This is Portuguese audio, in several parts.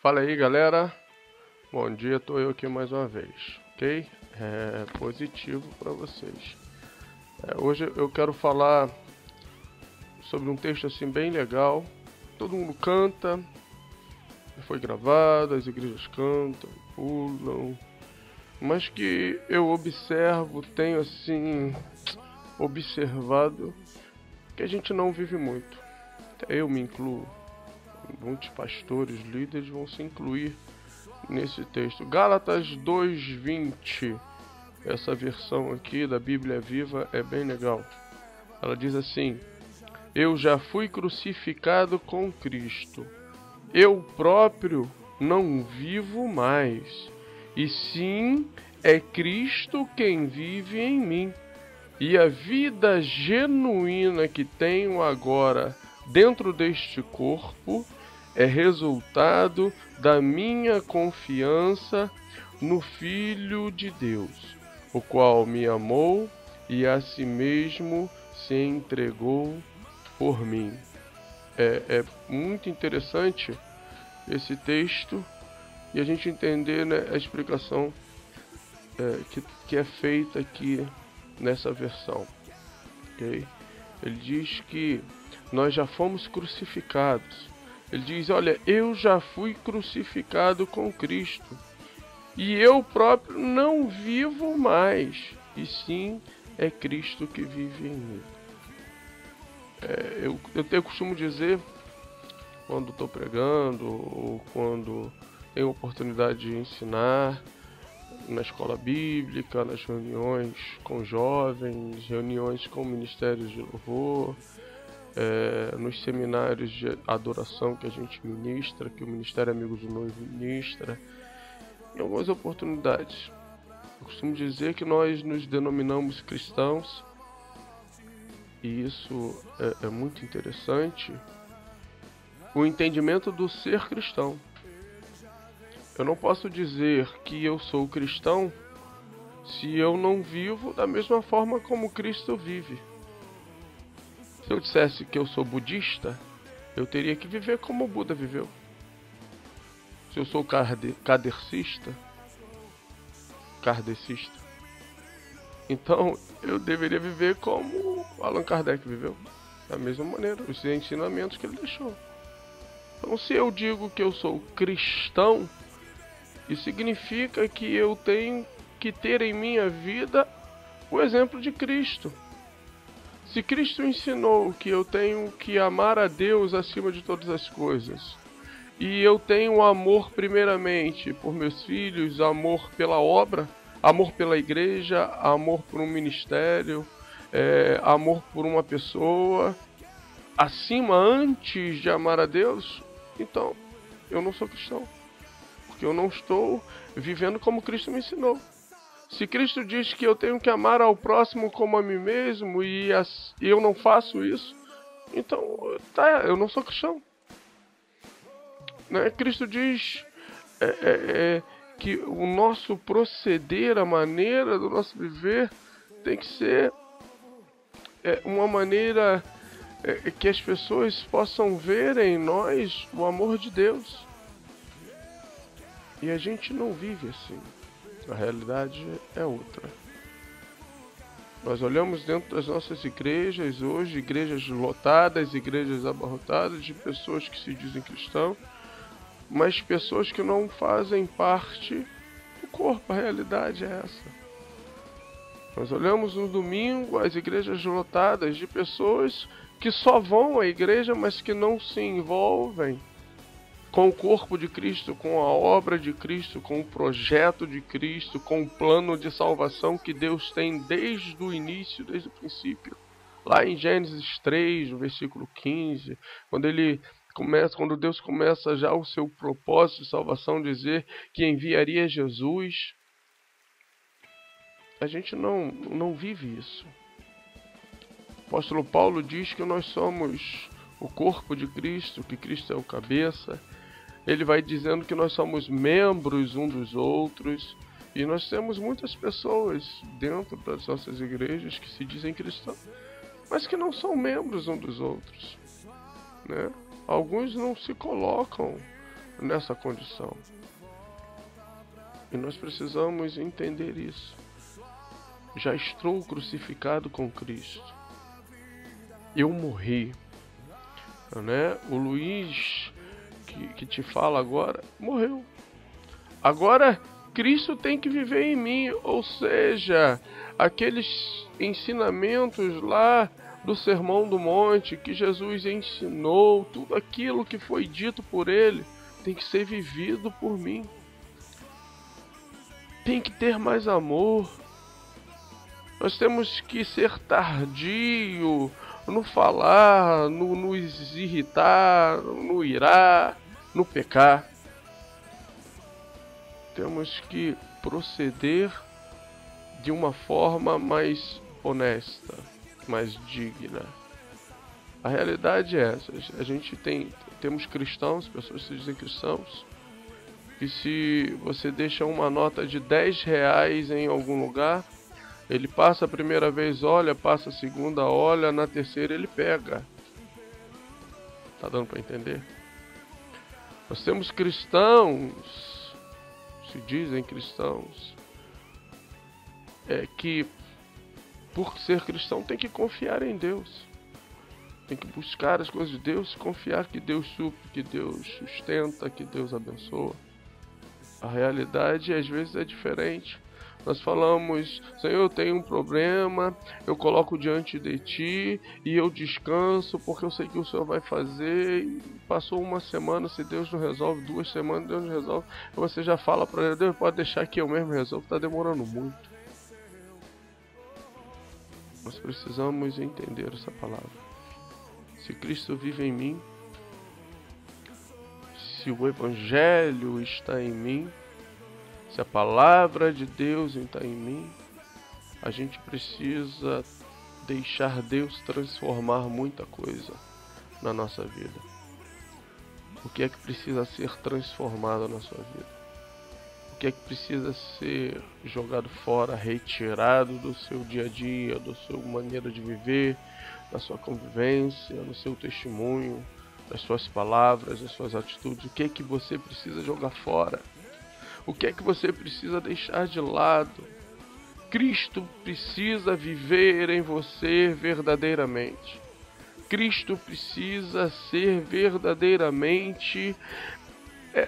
Fala aí, galera. Bom dia, tô eu aqui mais uma vez, ok? Positivo para vocês. Hoje eu quero falar sobre um texto assim bem legal. Todo mundo canta, foi gravado, as igrejas cantam, pulam, mas que eu tenho assim observado que a gente não vive muito. Até eu me incluo. Muitos pastores, líderes vão se incluir nesse texto. Gálatas 2:20. Essa versão aqui da Bíblia Viva é bem legal. Ela diz assim: eu já fui crucificado com Cristo. Eu próprio não vivo mais, e sim é Cristo quem vive em mim. E a vida genuína que tenho agora dentro deste corpo é resultado da minha confiança no Filho de Deus, o qual me amou e a si mesmo se entregou por mim. É muito interessante esse texto e a gente entender, né, a explicação que é feita aqui nessa versão. Okay? Ele diz que nós já fomos crucificados. Ele diz: olha, eu já fui crucificado com Cristo, e eu próprio não vivo mais, e sim é Cristo que vive em mim. Eu costumo dizer, quando estou pregando, ou quando tenho oportunidade de ensinar, na escola bíblica, nas reuniões com jovens, reuniões com ministérios de louvor, nos seminários de adoração que a gente ministra, que o Ministério Amigos do Noivo ministra, em algumas oportunidades. Eu costumo dizer que nós nos denominamos cristãos, e isso é muito interessante, o entendimento do ser cristão. Eu não posso dizer que eu sou cristão se eu não vivo da mesma forma como Cristo vive. Se eu dissesse que eu sou budista, eu teria que viver como o Buda viveu. Se eu sou kardecista, então eu deveria viver como Allan Kardec viveu, da mesma maneira, os ensinamentos que ele deixou. Então, se eu digo que eu sou cristão, isso significa que eu tenho que ter em minha vida o exemplo de Cristo. Se Cristo ensinou que eu tenho que amar a Deus acima de todas as coisas, e eu tenho amor primeiramente por meus filhos, amor pela obra, amor pela igreja, amor por um ministério, amor por uma pessoa, antes de amar a Deus, então eu não sou cristão. Porque eu não estou vivendo como Cristo me ensinou. Se Cristo diz que eu tenho que amar ao próximo como a mim mesmo e eu não faço isso, então eu não sou cristão. Né? Cristo diz que o nosso proceder, a maneira do nosso viver tem que ser uma maneira que as pessoas possam ver em nós o amor de Deus. E a gente não vive assim. A realidade é outra. Nós olhamos dentro das nossas igrejas hoje, igrejas lotadas, igrejas abarrotadas, de pessoas que se dizem cristãos, mas pessoas que não fazem parte do corpo. A realidade é essa. Nós olhamos no domingo as igrejas lotadas de pessoas que só vão à igreja, mas que não se envolvem com o corpo de Cristo, com a obra de Cristo, com o projeto de Cristo, com o plano de salvação que Deus tem desde o início, desde o princípio. Lá em Gênesis 3, no versículo 15, quando Deus começa já o seu propósito de salvação, dizer que enviaria Jesus, a gente não vive isso. O apóstolo Paulo diz que nós somos o corpo de Cristo, que Cristo é o cabeça. Ele vai dizendo que nós somos membros um dos outros. E nós temos muitas pessoas dentro das nossas igrejas que se dizem cristãos, mas que não são membros um dos outros. Né? Alguns não se colocam nessa condição. E nós precisamos entender isso. Já estou crucificado com Cristo. Eu morri. Né? O Luiz que te fala agora, morreu. Agora Cristo tem que viver em mim. Ou seja, aqueles ensinamentos lá do Sermão do Monte que Jesus ensinou, tudo aquilo que foi dito por ele, tem que ser vivido por mim. Tem que ter mais amor. Nós temos que ser tardio no falar, no nos irritar, no irar, no pecar. Temos que proceder de uma forma mais honesta, mais digna. A realidade é essa. A gente temos cristãos, pessoas que se dizem cristãos, que se você deixa uma nota de R$10 em algum lugar, ele passa a primeira vez, olha, passa a segunda, olha, na terceira ele pega. Tá dando para entender? Nós temos cristãos, se dizem cristãos, que por ser cristão tem que confiar em Deus. Tem que buscar as coisas de Deus, confiar que Deus supre, que Deus sustenta, que Deus abençoa. A realidade às vezes é diferente. Nós falamos, Senhor, eu tenho um problema, eu coloco diante de Ti e eu descanso porque eu sei que o Senhor vai fazer. E passou uma semana, se Deus não resolve, 2 semanas, Deus não resolve, você já fala para Ele, Deus, pode deixar que eu mesmo resolvo, está demorando muito. Nós precisamos entender essa palavra. Se Cristo vive em mim, se o Evangelho está em mim, se a palavra de Deus está em mim, a gente precisa deixar Deus transformar muita coisa na nossa vida. O que é que precisa ser transformado na sua vida? O que é que precisa ser jogado fora, retirado do seu dia a dia, da sua maneira de viver, da sua convivência, no seu testemunho, das suas palavras, das suas atitudes? O que é que você precisa jogar fora? O que é que você precisa deixar de lado? Cristo precisa viver em você verdadeiramente. Cristo precisa ser verdadeiramente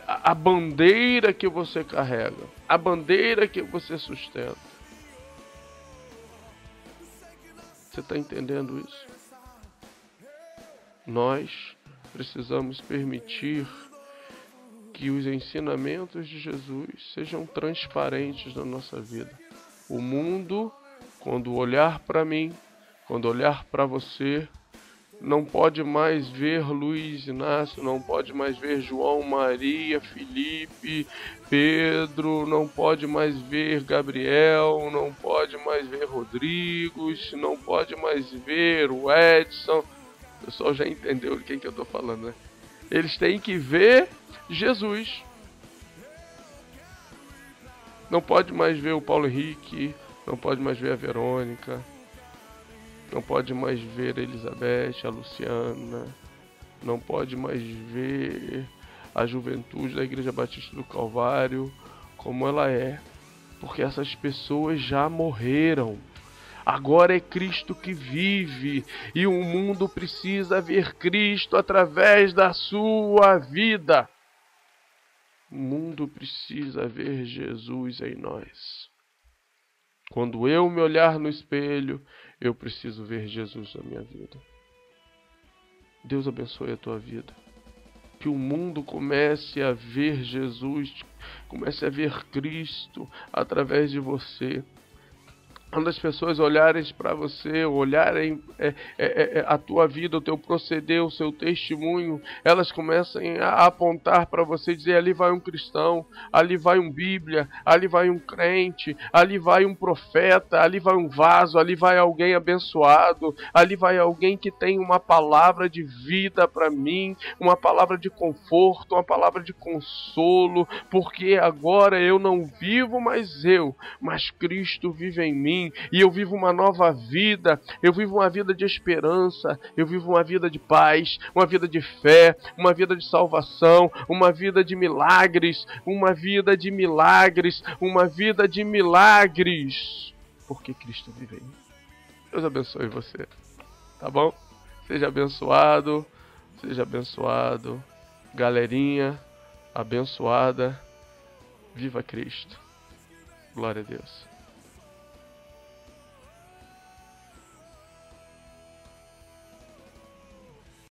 a bandeira que você carrega, a bandeira que você sustenta. Você está entendendo isso? Nós precisamos permitir que os ensinamentos de Jesus sejam transparentes na nossa vida. O mundo, quando olhar para mim, quando olhar para você, não pode mais ver Luiz Inácio, não pode mais ver João, Maria, Felipe, Pedro, não pode mais ver Gabriel, não pode mais ver Rodrigos, não pode mais ver o Edson. O pessoal já entendeu de quem que eu estou falando, né? Eles têm que ver Jesus. Não pode mais ver o Paulo Henrique, não pode mais ver a Verônica, não pode mais ver a Elizabeth, a Luciana, não pode mais ver a juventude da Igreja Batista do Calvário como ela é, porque essas pessoas já morreram. Agora é Cristo que vive e o mundo precisa ver Cristo através da sua vida. O mundo precisa ver Jesus em nós. Quando eu me olhar no espelho, eu preciso ver Jesus na minha vida. Deus abençoe a tua vida. Que o mundo comece a ver Jesus, comece a ver Cristo através de você. Quando as pessoas olharem para você, olharem a tua vida, o teu proceder, o seu testemunho, elas começam a apontar para você e dizer, ali vai um cristão, ali vai um Bíblia, ali vai um crente, ali vai um profeta, ali vai um vaso, ali vai alguém abençoado, ali vai alguém que tem uma palavra de vida para mim, uma palavra de conforto, uma palavra de consolo, porque agora eu não vivo mais eu, mas Cristo vive em mim. mim, e eu vivo uma nova vida, eu vivo uma vida de esperança, eu vivo uma vida de paz, uma vida de fé, uma vida de salvação, uma vida de milagres, uma vida de milagres, uma vida de milagres, porque Cristo vive em mim. Deus abençoe você, tá bom? Seja abençoado, galerinha abençoada, viva Cristo, glória a Deus.